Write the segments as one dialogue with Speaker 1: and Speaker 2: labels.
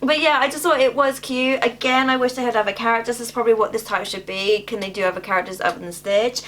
Speaker 1: But yeah, I just thought it was cute. Again, I wish they had other characters. That's probably what this title should be. Can they do other characters other than Stitch?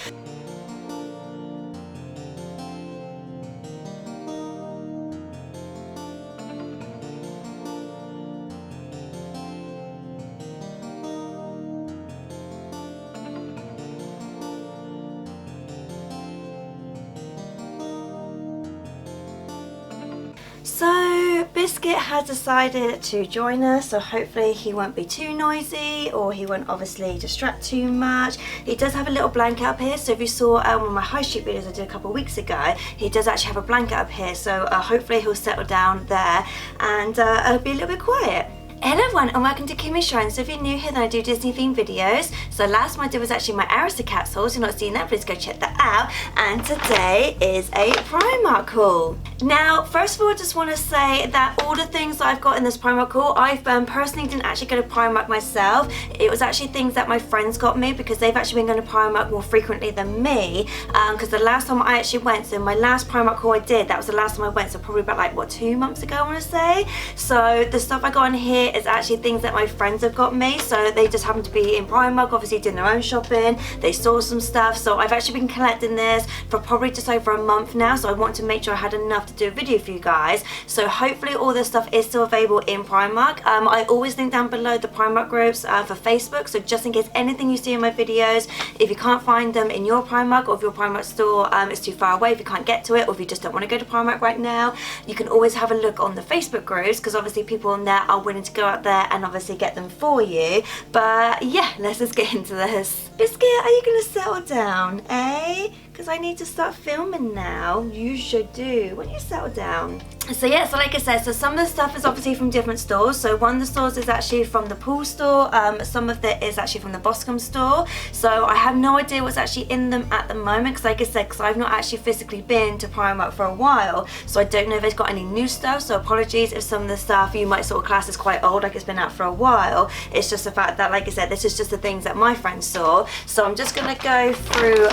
Speaker 1: So Biscuit has decided to join us, so hopefully he won't be too noisy or he won't obviously distract too much. He does have a little blanket up here, so if you saw one of my high street videos I did a couple of weeks ago, he does actually have a blanket up here, so hopefully he'll settle down there and it'll be a little bit quiet. Hello everyone and welcome to Kimmy Shrine. So if you're new here, then I do Disney themed videos. So last one I did was actually my Aristocats haul. So if you're not seeing that, please go check that out. And today is a Primark haul. Now, first of all, I just want to say that all the things that I've got in this Primark haul, I've personally didn't actually go to Primark myself. It was actually things that my friends got me because they've actually been going to Primark more frequently than me. Because the last time I actually went, so my last Primark haul I did, that was the last time I went, so probably about like, what, 2 months ago I want to say. So the stuff I got in here is actually things that my friends have got me, so they just happen to be in Primark, obviously doing their own shopping, they saw some stuff, so I've actually been collecting this for probably just over a month now, so I want to make sure I had enough to do a video for you guys. So hopefully all this stuff is still available in Primark. I always link down below the Primark groups for Facebook, so just in case anything you see in my videos, if you can't find them in your Primark or if your Primark store is too far away, if you can't get to it, or if you just don't want to go to Primark right now, you can always have a look on the Facebook groups, because obviously people on there are willing to go out there and obviously get them for you. But yeah, let's just get into this. Biscuit, are you gonna settle down, eh? Because I need to start filming now. You should do. When you settle down. So yeah, so like I said, so some of the stuff is obviously from different stores. So one of the stores is actually from the Pool store. Some of it is actually from the Boscombe store. So I have no idea what's actually in them at the moment, because like I said, because I've not actually physically been to Primark for a while, so I don't know if it's got any new stuff. So apologies if some of the stuff you might sort of class as quite old, like it's been out for a while. It's just the fact that, like I said, this is just the things that my friends saw. So I'm just gonna go through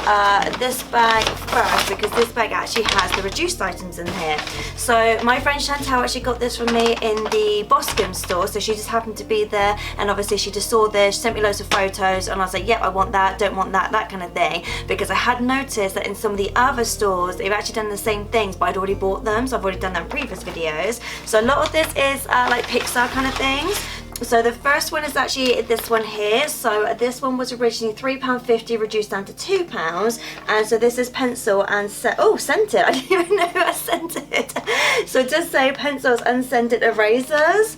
Speaker 1: this bag first, because this bag actually has the reduced items in here. So my friend Chantal actually got this from me in the Boscombe store, so she just happened to be there, and obviously she just saw this, sent me loads of photos, and I was like, yep, I want that, don't want that, that kind of thing, because I had noticed that in some of the other stores they've actually done the same things, but I'd already bought them, so I've already done them in previous videos. So a lot of this is like Pixar kind of things. So the first one is actually this one here. So this one was originally £3.50 reduced down to £2, and so this is pencil and scented. I didn't even know I scented. So it does say pencils and scented erasers.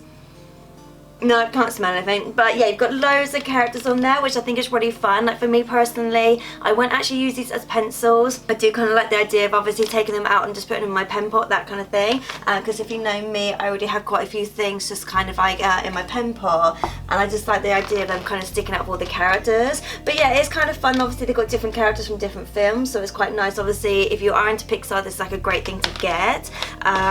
Speaker 1: No, I can't smell anything, but yeah, you've got loads of characters on there, which I think is really fun. Like for me personally, I won't actually use these as pencils. I do kind of like the idea of obviously taking them out and just putting them in my pen pot, that kind of thing. Because if you know me, I already have quite a few things just kind of like in my pen pot, and I just like the idea of them kind of sticking out with all the characters. But yeah, it's kind of fun. Obviously, they've got different characters from different films, so it's quite nice. Obviously, if you are into Pixar, this is like a great thing to get.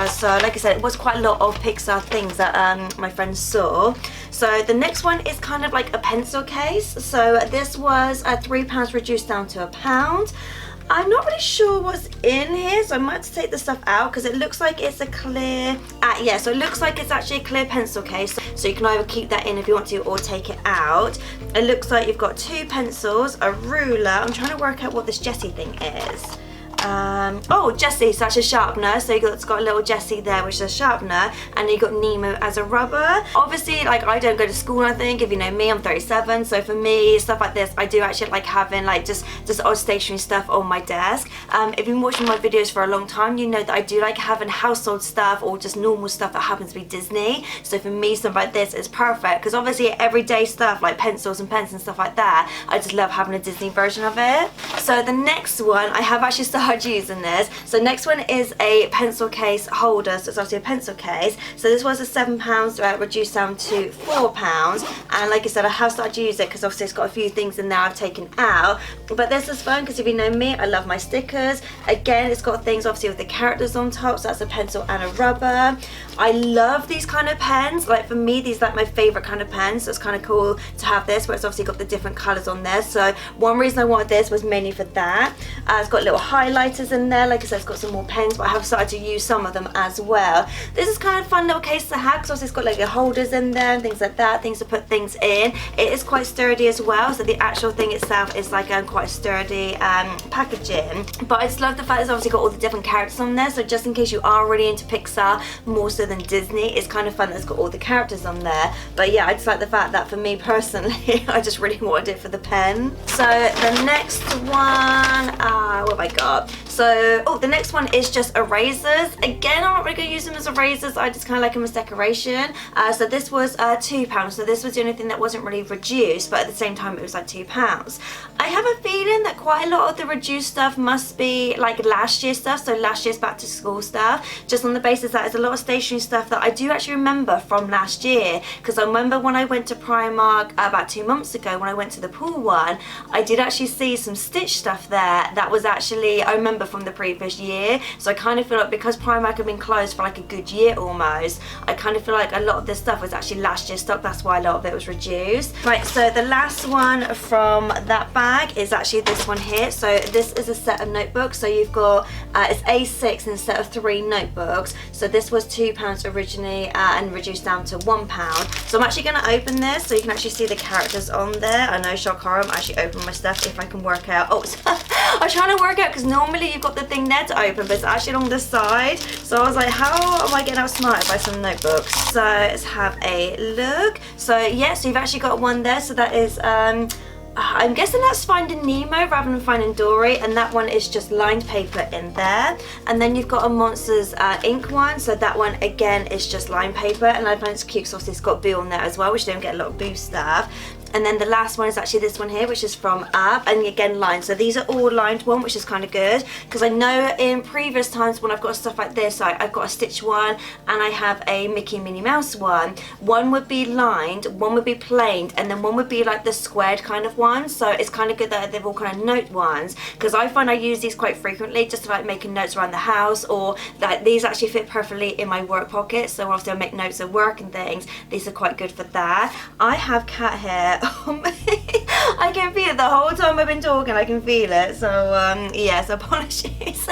Speaker 1: So like I said, it was quite a lot of Pixar things that my friends saw. So the next one is kind of like a pencil case. So this was £3 reduced down to £1. I'm not really sure what's in here, so I might have to take the stuff out because it looks like it's a clear, yeah, so it looks like it's actually a clear pencil case, so you can either keep that in if you want to or take it out. It looks like you've got 2 pencils, a ruler. I'm trying to work out what this Jessie thing is. Oh, Jessie, so that's a sharpener. So it's got a little Jessie there, which is a sharpener, and you got Nemo as a rubber. Obviously, like, I don't go to school, I think. If you know me, I'm 37, so for me, stuff like this, I do actually like having like just odd stationery stuff on my desk. If you've been watching my videos for a long time, you know that I do like having household stuff or just normal stuff that happens to be Disney. So for me, stuff like this is perfect, because obviously everyday stuff like pencils and pens and stuff like that, I just love having a Disney version of it. So the next one, I have actually started using this. So next one is a pencil case holder. So it's obviously a pencil case. So this was a £7 reduced down to £4, and like I said, I have started to use it because obviously it's got a few things in there I've taken out. But this is fun because if you know me, I love my stickers. Again, it's got things obviously with the characters on top, so that's a pencil and a rubber. I love these kind of pens. Like for me, these are like my favorite kind of pens, so it's kind of cool to have this where it's obviously got the different colors on there. So one reason I wanted this was mainly for that. It's got little highlights highlighters in there. Like I said, it's got some more pens, but I have started to use some of them as well. This is kind of a fun little case to have because it's got like your holders in there and things like that, things to put things in. It is quite sturdy as well, so the actual thing itself is like quite sturdy packaging. But I just love the fact it's obviously got all the different characters on there, so just in case you are really into Pixar more so than Disney, it's kind of fun that it's got all the characters on there. But yeah, I just like the fact that for me personally, I just really wanted it for the pen. So the next one, what have I got? So, the next one is just erasers. Again, I'm not really going to use them as erasers. I just kind of like them as decoration. So this was £2. So this was the only thing that wasn't really reduced, but at the same time it was like £2. I have a feeling that quite a lot of the reduced stuff must be like last year's stuff. So last year's back to school stuff. Just on the basis that there's a lot of stationery stuff that I do actually remember from last year. Because I remember when I went to Primark about 2 months ago, when I went to the pool one, I did actually see some Stitch stuff there that was actually, I remember from the previous year. So I kind of feel like because Primark had been closed for like a good year almost, I kind of feel like a lot of this stuff was actually last year's stock. That's why a lot of it was reduced. Right, so the last one from that bag is actually this one here. So this is a set of notebooks. So you've got, it's A6 instead of 3 notebooks. So this was £2 originally and reduced down to £1. So I'm actually going to open this so you can actually see the characters on there. I know, shock horror, I'm actually opening my stuff if I can work out. Oh, I'm trying to work out because normally you've got the thing there to open, but it's actually along the side. So I was like, how am I getting outsmarted by some notebooks? So let's have a look. So yeah, so you've actually got one there. So that is, I'm guessing that's Finding Nemo rather than Finding Dory, and that one is just lined paper in there. And then you've got a Monsters Inc. one, so that one again is just lined paper, and I find it's cute because it's got Boo on there as well, which you don't get a lot of Boo stuff. And then the last one is actually this one here, which is from Up, and again lined. So these are all lined one, which is kind of good, because I know in previous times when I've got stuff like this, I've got a Stitch one and I have a Mickey and Minnie Mouse one. One would be lined, one would be planed, and then one would be like the squared kind of one. So it's kind of good that they've all kind of note ones, because I find I use these quite frequently just to like making notes around the house, or that these actually fit perfectly in my work pocket. So after I make notes at work and things, these are quite good for that. I have cat hair. I can feel it the whole time I've been talking. I can feel it. So yes, apologies.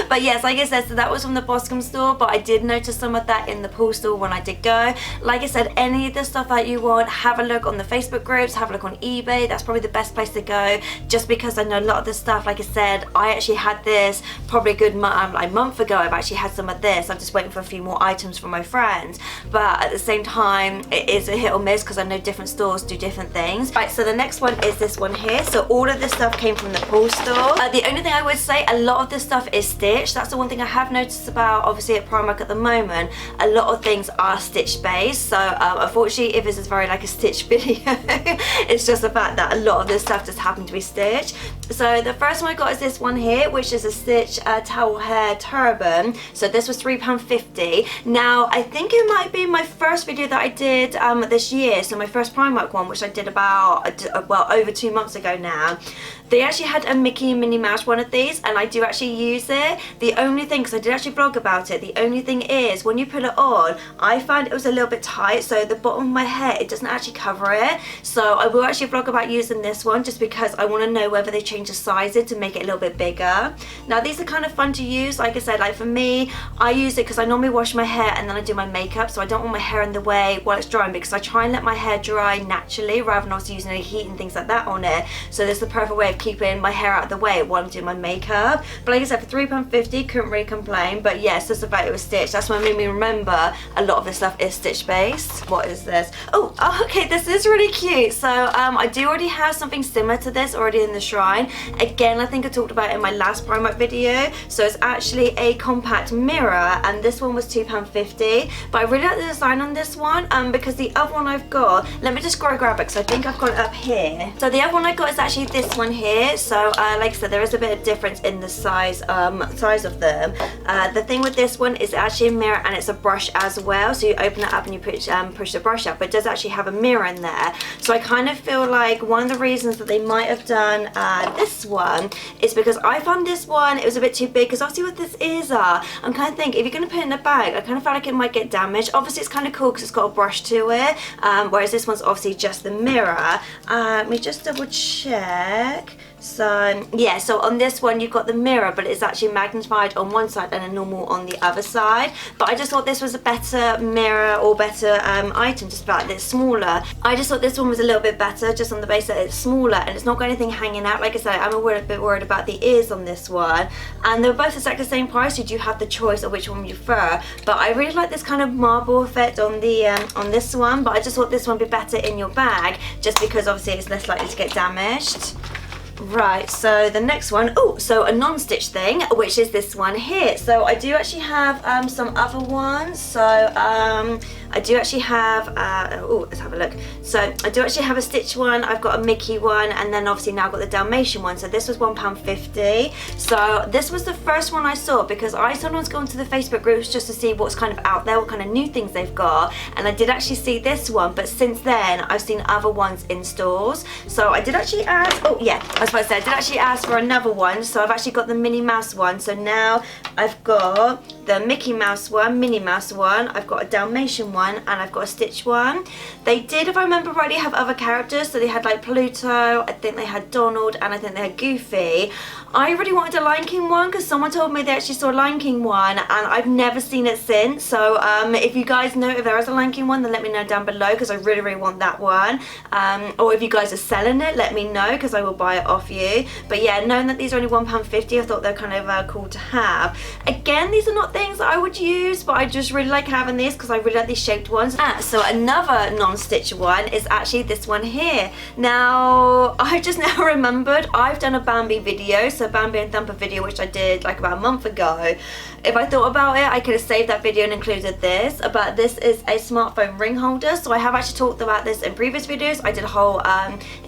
Speaker 1: But yes, like I said, so that was from the Boscombe store, but I did notice some of that in the pool store when I did go. Like I said, any of the stuff that you want, have a look on the Facebook groups, have a look on eBay. That's probably the best place to go, just because I know a lot of the stuff, like I said, I actually had this probably a good month ago. I've actually had some of this. I'm just waiting for a few more items from my friends, but at the same time it is a hit or miss because I know different stores do different things. Right, so the next one is this one here. So all of this stuff came from the pool store. The only thing I would say, a lot of this stuff is Stitch. That's the one thing I have noticed about, obviously, at Primark at the moment. A lot of things are Stitch based. So unfortunately, if this is very like a Stitch video, it's just the fact that a lot of this stuff just happened to be Stitch. So the first one I got is this one here, which is a Stitch towel hair turban. So this was £3.50. Now I think it might be my first video that I did this year. So my first Primark one, which I did about well over 2 months ago now. They actually had a Mickey and Minnie Mouse one of these, and I do actually use it. The only thing, because I did actually blog about it, the only thing is when you put it on, I found it was a little bit tight, so the bottom of my hair, it doesn't actually cover it. So I will actually blog about using this one just because I want to know whether they change the sizing to make it a little bit bigger. Now these are kind of fun to use. Like I said, like for me, I use it because I normally wash my hair and then I do my makeup, so I don't want my hair in the way while it's drying, because I try and let my hair dry naturally rather than obviously using any heat and things like that on it. So this is the perfect way of keeping my hair out of the way while I'm doing my makeup. But like I said, for £3.50, couldn't really complain. But yes, just the fact it was Stitch, that's what made me remember a lot of this stuff is Stitch based. What is this? Oh, okay, this is really cute. So I do already have something similar to this already in the shrine. Again, I think I talked about it in my last Primark video. So it's actually a compact mirror, and this one was £2.50. But I really like the design on this one because the other one I've got, let me just grab it because I think I've got it up here. So the other one I got is actually this one here. So like I said, there is a bit of difference in the size of them. The thing with this one is actually a mirror and it's a brush as well. So you open it up and you push the brush up, but it does actually have a mirror in there. So I kind of feel like one of the reasons that they might have done this one is because I found this one, it was a bit too big, because obviously what this is, I'm kind of thinking if you're going to put it in a bag, I kind of feel like it might get damaged. Obviously it's kind of cool because it's got a brush to it, whereas this one's obviously just the mirror. Let me just double check. So yeah, so on this one you've got the mirror, but it's actually magnified on one side and a normal on the other side. But I just thought this was a better mirror or better item, just about it's smaller. I just thought this one was a little bit better just on the basis that it's smaller and it's not got anything hanging out. Like I said, I'm a bit worried about the ears on this one, and they're both exactly the same price. You do have the choice of which one you prefer, but I really like this kind of marble effect on the on this one. But I just thought this one would be better in your bag, just because obviously it's less likely to get damaged. Right, so the next one, so a non-stitch thing, which is this one here. So I do actually have some other ones. So I do actually have, let's have a look. So I do actually have a stitch one, I've got a Mickey one, and then obviously now I've got the Dalmatian one. So this was £1.50. So this was the first one I saw, because I sometimes go into the Facebook groups just to see what's kind of out there, what kind of new things they've got. And I did actually see this one, but since then I've seen other ones in stores. So I did actually ask, I did actually ask for another one. So I've actually got the Minnie Mouse one. So now I've got the Mickey Mouse one, Minnie Mouse one, I've got a Dalmatian one, and I've got a Stitch one. They did, if I remember rightly, have other characters. So they had like Pluto, I think they had Donald, and I think they had Goofy. I really wanted a Lion King one because someone told me they actually saw a Lion King one, and I've never seen it since. So if you guys know if there is a Lion King one, then let me know down below, because I really, really want that one. Or if you guys are selling it, let me know, because I will buy it off you. But yeah, knowing that these are only £1.50, I thought they're kind of cool to have. Again, these are not things that I would use, but I just really like having these because I really like these shaped ones. So another non-stitch one is actually this one here. Now, I just now remembered I've done a Bambi video, so Bambi and Thumper video, which I did like about a month ago. If I thought about it, I could have saved that video and included this, but this is a smartphone ring holder. So I have actually talked about this in previous videos. I did a whole,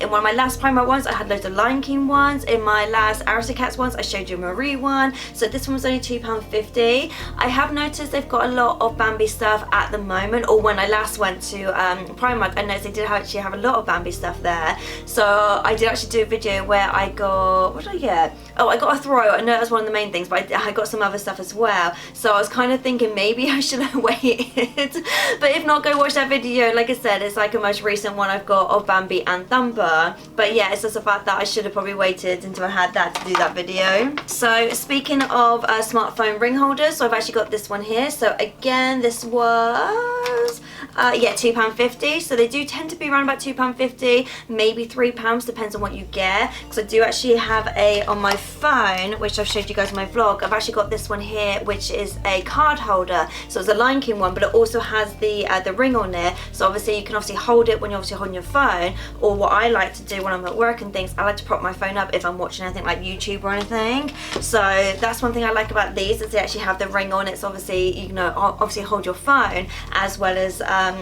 Speaker 1: in one of my last Primark ones, I had loads of Lion King ones. In my last Aristocats ones, I showed you a Marie one. So this one was only £2.50. I have noticed they've got a lot of Bambi stuff at the moment, or when I last went to Primark, I noticed they did actually have a lot of Bambi stuff there. So I did actually do a video where I got, what did I get? Oh, I got a throw. I know that was one of the main things, but I got some other stuff as well. So I was kind of thinking maybe I should have waited. But if not, go watch that video. Like I said, it's like a most recent one I've got of Bambi and Thumper. But yeah, it's just the fact that I should have probably waited until I had that to do that video. So speaking of smartphone ring holders, so I've actually got this one here. So again, this was £2.50. So they do tend to be around about £2.50, maybe £3, depends on what you get. Because I do actually have a, on my phone, which I've showed you guys in my vlog, I've actually got this one here, which is a card holder. So it's a Lion King one, but it also has the ring on it. So obviously you can obviously hold it when you're obviously holding your phone, or what I like to do when I'm at work and things, I like to prop my phone up if I'm watching anything like YouTube or anything. So that's one thing I like about these, is they actually have the ring on. It's obviously, you know, obviously hold your phone as well as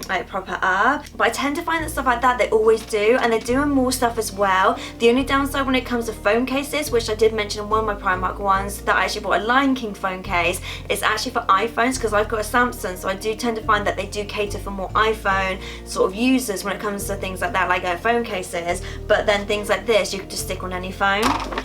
Speaker 1: like prop it up. But I tend to find that stuff like that, they always do, and they're doing more stuff as well. The only downside when it comes to phone cases, which I did mention in one of my Primark ones, that I actually bought a Lion King phone case, is actually for iPhones, because I've got a Samsung, so I do tend to find that they do cater for more iPhone sort of users when it comes to things like that, like phone cases. But then things like this, you could just stick on any phone.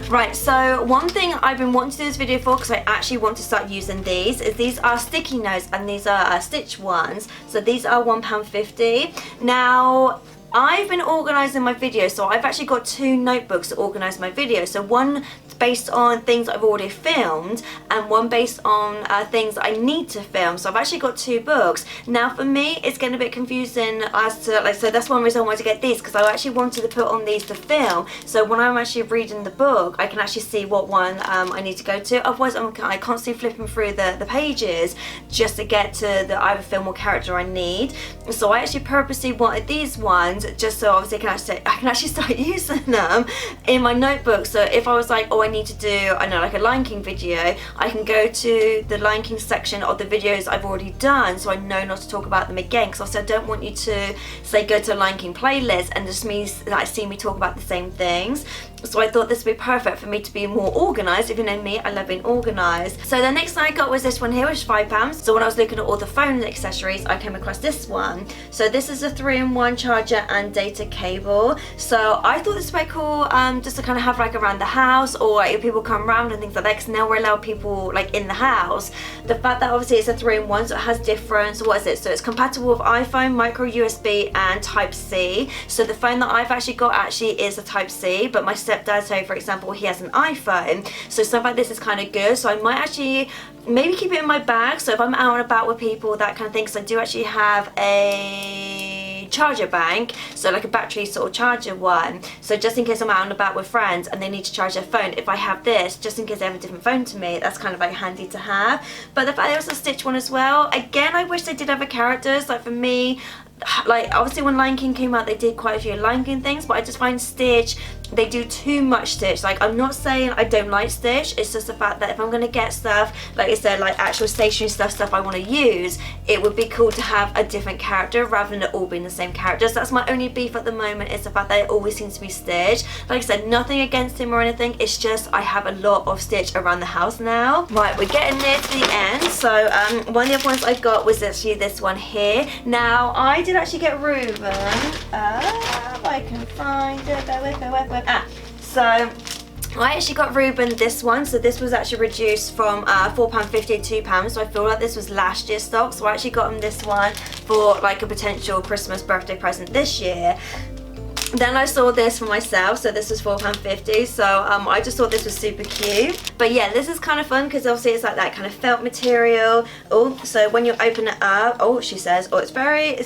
Speaker 1: Right, so one thing I've been wanting to do this video for, because I actually want to start using these, is these are sticky notes, and these are stitch ones. So these are £1.50. Now, I've been organising my videos, so I've actually got 2 notebooks to organise my videos. So one based on things I've already filmed, and one based on things I need to film. So I've actually got 2 books. Now for me, it's getting a bit confusing as to, like, so that's one reason I wanted to get these, because I actually wanted to put on these to film. So when I'm actually reading the book, I can actually see what one I need to go to. Otherwise, I'm constantly flipping through the pages just to get to the either film or character I need. So I actually purposely wanted these ones, just so obviously I can actually start using them in my notebook. So if I was like, oh, I need to do, I know, like a Lion King video, I can go to the Lion King section of the videos I've already done, so I know not to talk about them again. Because obviously I don't want you to say go to a Lion King playlist and just see me talk about the same things. So I thought this would be perfect for me to be more organised. If you know me, I love being organised. So the next thing I got was this one here, which is £5. So when I was looking at all the phone accessories, I came across this one. So this is a 3-in-1 charger and data cable. So I thought this was quite cool, just to kind of have like around the house, or like, if people come around and things like that, because now we're allowed people like in the house. The fact that obviously it's a 3-in-1, so it has different, so what is it? So it's compatible with iPhone, micro USB and Type-C. So the phone that I've actually got actually is a Type-C, but my stepdad, so for example, he has an iPhone. So stuff like this is kind of good. So I might actually maybe keep it in my bag, so if I'm out and about with people, that kind of thing, because I do actually have a charger bank, so like a battery sort of charger one, so just in case I'm out and about with friends and they need to charge their phone, if I have this, just in case they have a different phone to me, that's kind of like handy to have. But the fact there was a Stitch one as well, again, I wish they did other characters. Like for me, like obviously when Lion King came out, they did quite a few Lion King things, but I just find Stitch, they do too much Stitch. Like, I'm not saying I don't like Stitch, it's just the fact that if I'm going to get stuff, like I said, like actual stationery stuff I want to use, it would be cool to have a different character rather than it all being the same characters. That's my only beef at the moment, is the fact that it always seems to be Stitch. Like I said, nothing against him or anything, it's just I have a lot of Stitch around the house now. Right, we're getting near to the end. So one of the other ones I got was actually this one here. Now, I did actually get Reuben. If I can find it. So I actually got Reuben this one, so this was actually reduced from £4.50 to £2, so I feel like this was last year's stock, so I actually got him this one for like a potential Christmas birthday present this year. Then I saw this for myself, so this was £4.50, so I just thought this was super cute. But yeah, this is kind of fun because obviously it's like that kind of felt material. Oh, so when you open it up, oh, she says, oh, it's very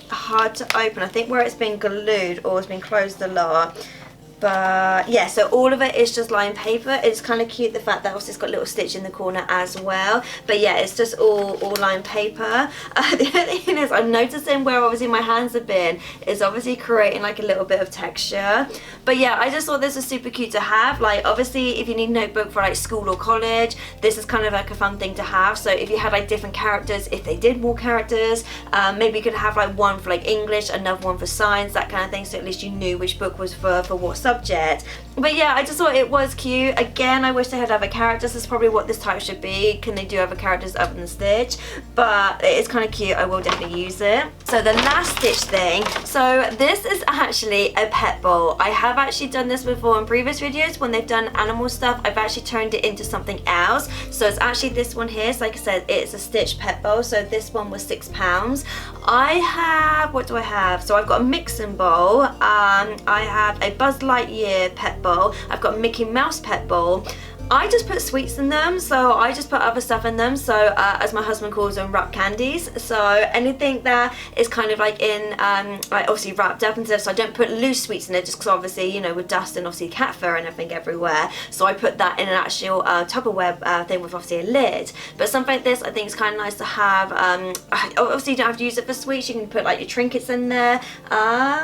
Speaker 1: hard to open. I think where it's been glued or it's been closed a lot. But yeah, so all of it is just lined paper. It's kind of cute, the fact that also it's got a little stitch in the corner as well. But yeah, it's just all lined paper. The only thing is, I'm noticing where obviously my hands have been is obviously creating like a little bit of texture. But yeah, I just thought this was super cute to have. Like obviously if you need a notebook for like school or college, this is kind of like a fun thing to have. So if you had like different characters, if they did more characters, maybe you could have like one for like English, another one for science, that kind of thing, so at least you knew which book was for what subject. But yeah, I just thought it was cute. Again, I wish they had other characters. That's probably what this type should be. Can they do other characters other than Stitch? But it is kind of cute. I will definitely use it. So the last Stitch thing. So this is actually a pet bowl. I have actually done this before in previous videos. When they've done animal stuff, I've actually turned it into something else. So it's actually this one here. So like I said, it's a Stitch pet bowl. So this one was £6. I have, what do I have? So I've got a mixing bowl. I have a Buzz Lightyear pet bowl. I've got a Mickey Mouse pet bowl. I just put sweets in them, so I just put other stuff in them, so as my husband calls them, wrap candies. So anything that is kind of like in like obviously wrapped up and stuff, so I don't put loose sweets in it, just because obviously, you know, with dust and obviously cat fur and everything everywhere, so I put that in an actual Tupperware thing with obviously a lid. But something like this I think is kind of nice to have. Obviously you don't have to use it for sweets, you can put like your trinkets in there.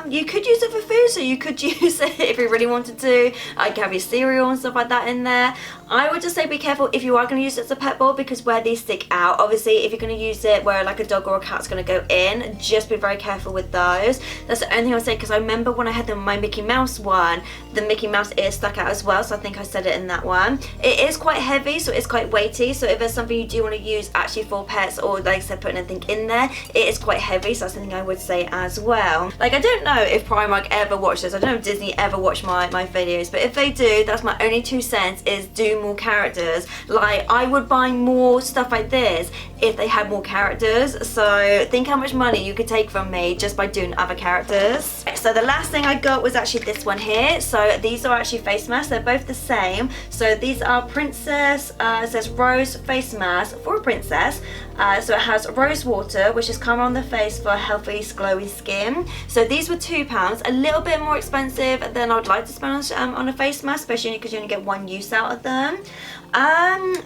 Speaker 1: You could use it for food, so you could use it if you really wanted to. I can have your cereal and stuff like that in there. I would just say be careful if you are going to use it as a pet bowl, because where these stick out, obviously if you're going to use it where like a dog or a cat's going to go in, just be very careful with those. That's the only thing I would say, because I remember when I had my Mickey Mouse one, the Mickey Mouse ear stuck out as well, so I think I said it in that one. It is quite heavy, so it's quite weighty, so if there's something you do want to use actually for pets, or like I said, putting anything in there, it is quite heavy, so that's something I would say as well. Like I don't know if Primark ever watched this, I don't know if Disney ever watched my videos, but if they do, that's my only 2 cents, is do more characters. Like I would buy more stuff like this if they had more characters, so think how much money you could take from me just by doing other characters. So the last thing I got was actually this one here. So these are actually face masks, they're both the same. So these are princess, it says rose face mask for a princess. So it has rose water, which is calm on the face for healthy glowy skin. So these were £2, a little bit more expensive than I would like to spend on a face mask, especially because you only get one use out of them.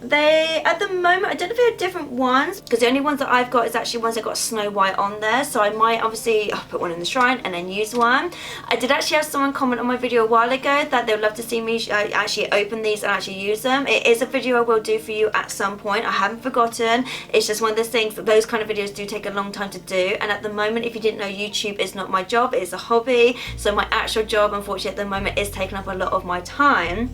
Speaker 1: They, at the moment, I don't know if they have different ones, because the only ones that I've got is actually ones that got Snow White on there, so I might obviously put one in the shrine and then use one. I did actually have someone comment on my video a while ago that they would love to see me actually open these and actually use them. It is a video I will do for you at some point, I haven't forgotten. It's just one of those things that those kind of videos do take a long time to do, and at the moment, if you didn't know, YouTube is not my job, it's a hobby, so my actual job unfortunately at the moment is taking up a lot of my time.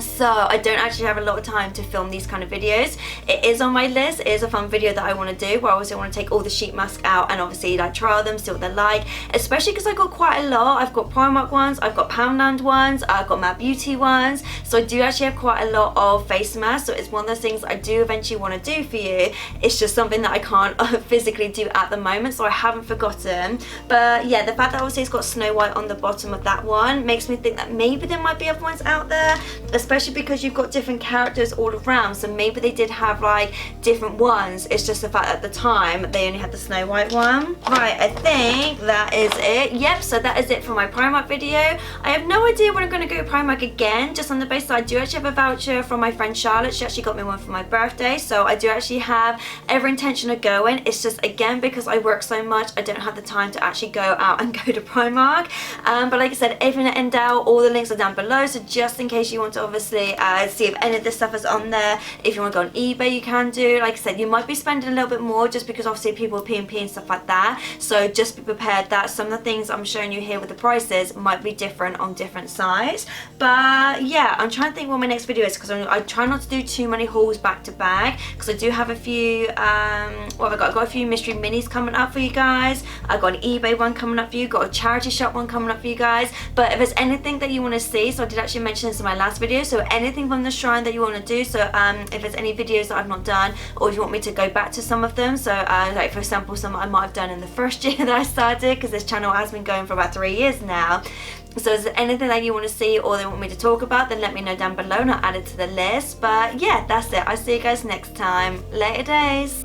Speaker 1: So I don't actually have a lot of time to film these kind of videos. It is on my list. It is a fun video that I want to do, where I also want to take all the sheet masks out and obviously like trial them, see what they're like, especially because I got quite a lot. I've got Primark ones, I've got Poundland ones, I've got Mad Beauty ones, so I do actually have quite a lot of face masks. So it's one of those things I do eventually want to do for you. It's just something that I can't physically do at the moment, so I haven't forgotten. But yeah, the fact that obviously it's got Snow White on the bottom of that one makes me think that maybe there might be other ones out there, especially because you've got different characters all around, so maybe they did have like different ones. It's just the fact that at the time they only had the Snow White one. Right, I think that is it. Yep, so that is it for my Primark video. I have no idea when I'm going to go to Primark again, just on the basis that I do actually have a voucher from my friend Charlotte. She actually got me one for my birthday, so I do actually have every intention of going. It's just, again, because I work so much, I don't have the time to actually go out and go to Primark. But like I said, if in doubt, all the links are down below, so just in case you want to obviously see if any of this stuff is on there. If you want to go on eBay, you can do. Like I said, you might be spending a little bit more just because obviously people are P&P and stuff like that, so just be prepared that some of the things I'm showing you here with the prices might be different on different sites. But yeah, I'm trying to think what my next video is, because I try not to do too many hauls back to back, because I do have a few what have I got? I've got a few mystery minis coming up for you guys. I've got an eBay one coming up for you, got a charity shop one coming up for you guys. But if there's anything that you want to see, so I did actually mention this in my last video, so anything from the shrine that you want to do, so if there's any videos that I've not done, or if you want me to go back to some of them, so like for example some I might have done in the first year that I started, because this channel has been going for about 3 years now. So is there anything that you want to see or they want me to talk about, then let me know down below and I'll add it to the list. But yeah, that's it. I'll see you guys next time. Later days.